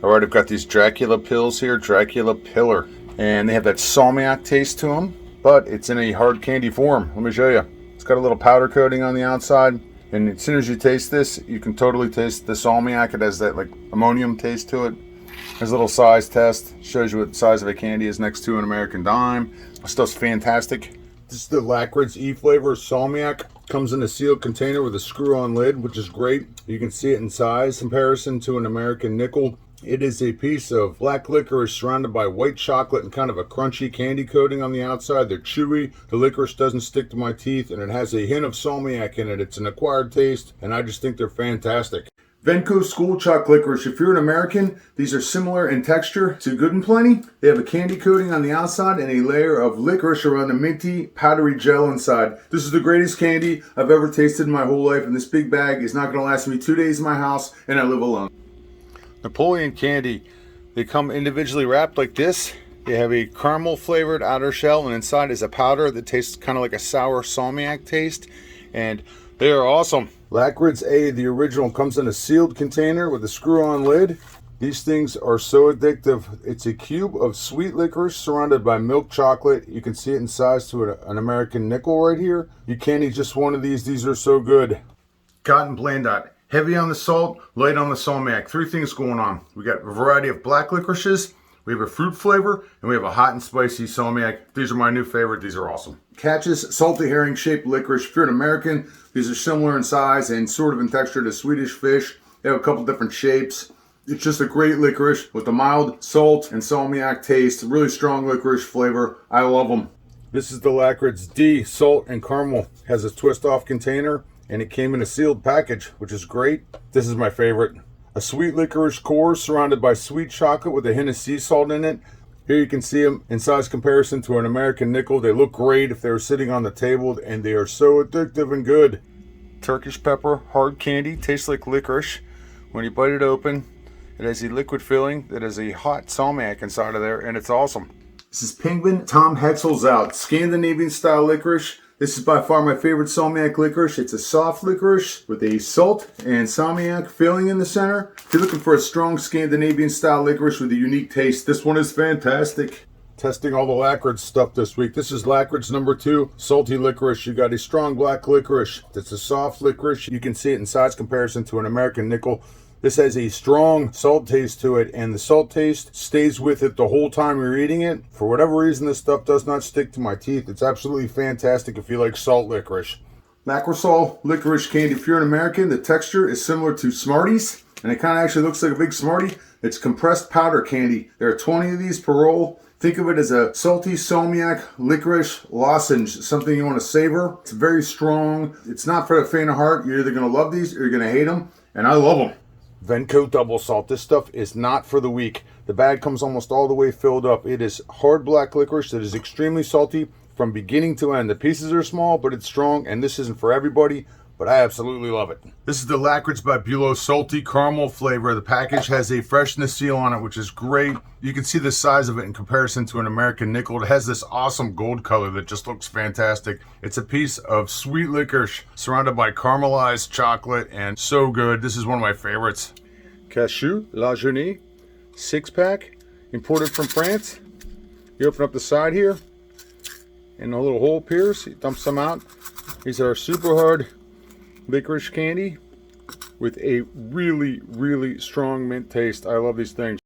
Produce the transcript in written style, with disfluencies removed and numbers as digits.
Alright, I've got these Dracula pills here, Dracula Pillar. And they have that Salmiac taste to them, but it's in a hard candy form. Let me show you. It's got a little powder coating on the outside. And as soon as you taste this, you can totally taste the Salmiac. It has that like ammonium taste to it. There's a little size test. Shows you what the size of a candy is next to an American dime. This stuff's fantastic. This is the LAKRIDS E-flavor Salmiac. Comes in a sealed container with a screw-on lid, which is great. You can see it in size comparison to an American nickel. It is a piece of black licorice surrounded by white chocolate and kind of a crunchy candy coating on the outside. They're chewy. The licorice doesn't stick to my teeth, and it has a hint of Salmiac in it. It's an acquired taste, and I just think they're fantastic. Venco Schoolkrijt licorice. If you're an American, these are similar in texture to Good and Plenty. They have a candy coating on the outside and a layer of licorice around a minty, powdery gel inside. This is the greatest candy I've ever tasted in my whole life, and this big bag is not going to last me 2 days in my house, and I live alone. Napoleon candy. They come individually wrapped like this. They have a caramel flavored outer shell, and inside is a powder that tastes kind of like a sour Salmiac taste, and they are awesome. LAKRIDS A, the original, comes in a sealed container with a screw-on lid. These things are so addictive. It's a cube of sweet licorice surrounded by milk chocolate. You can see it in size to an American nickel right here. You can't eat just one of these. These are so good. Gott and Blandat. Heavy on the salt, light on the Salmiac. Three things going on. We got a variety of black licorices, we have a fruit flavor, and we have a hot and spicy Salmiac. These are my new favorite. These are awesome. Katjes Salzige Heringe shaped licorice. If you're an American, these are similar in size and sort of in texture to Swedish fish. They have a couple different shapes. It's just a great licorice with a mild salt and Salmiac taste. Really strong licorice flavor. I love them. This is the LAKRIDS D, salt and caramel. Has a twist off container, and it came in a sealed package, which is great. This is my favorite. A sweet licorice core surrounded by sweet chocolate with a hint of sea salt in it. Here you can see them in size comparison to an American nickel. They look great if they were sitting on the table, and they are so addictive and good. Turkish pepper, hard candy, tastes like licorice. When you bite it open, it has a liquid filling that has a hot Salmiac inside of there, and it's awesome. This is Pingvin Tom Heksehyl Zout, Scandinavian style licorice. This is by far my favorite Salmiac licorice. It's a soft licorice with a salt and Salmiac filling in the center. If you're looking for a strong Scandinavian style licorice with a unique taste, this one is fantastic. Testing all the LAKRIDS stuff this week. This is LAKRIDS number 2, salty licorice. You got a strong black licorice. It's a soft licorice. You can see it in size comparison to an American nickel. This has a strong salt taste to it, and the salt taste stays with it the whole time you're eating it. For whatever reason, this stuff does not stick to my teeth. It's absolutely fantastic if you like salt licorice. LAKRIDS licorice candy. If you're an American, the texture is similar to Smarties, and it kind of actually looks like a big Smartie. It's compressed powder candy. There are 20 of these per roll. Think of it as a salty Salmiac licorice lozenge, something you want to savor. It's very strong. It's not for the faint of heart. You're either going to love these or you're going to hate them, and I love them. Venco double salt. This stuff is not for the weak. The bag comes almost all the way filled up. It is hard black licorice that is extremely salty from beginning to end. The pieces are small, but it's strong, and this isn't for everybody, but I absolutely love it. This is the LAKRIDS by BÜLOW salty caramel flavor. The package has a freshness seal on it, which is great. You can see the size of it in comparison to an American nickel. It has this awesome gold color that just looks fantastic. It's a piece of sweet licorice surrounded by caramelized chocolate, and so good. This is one of my favorites. Katjes Salzige Heringe 6-pack, imported from France. You open up the side here, and a little hole appears. You dump some out. These are super hard licorice candy with a really, really strong mint taste. I love these things.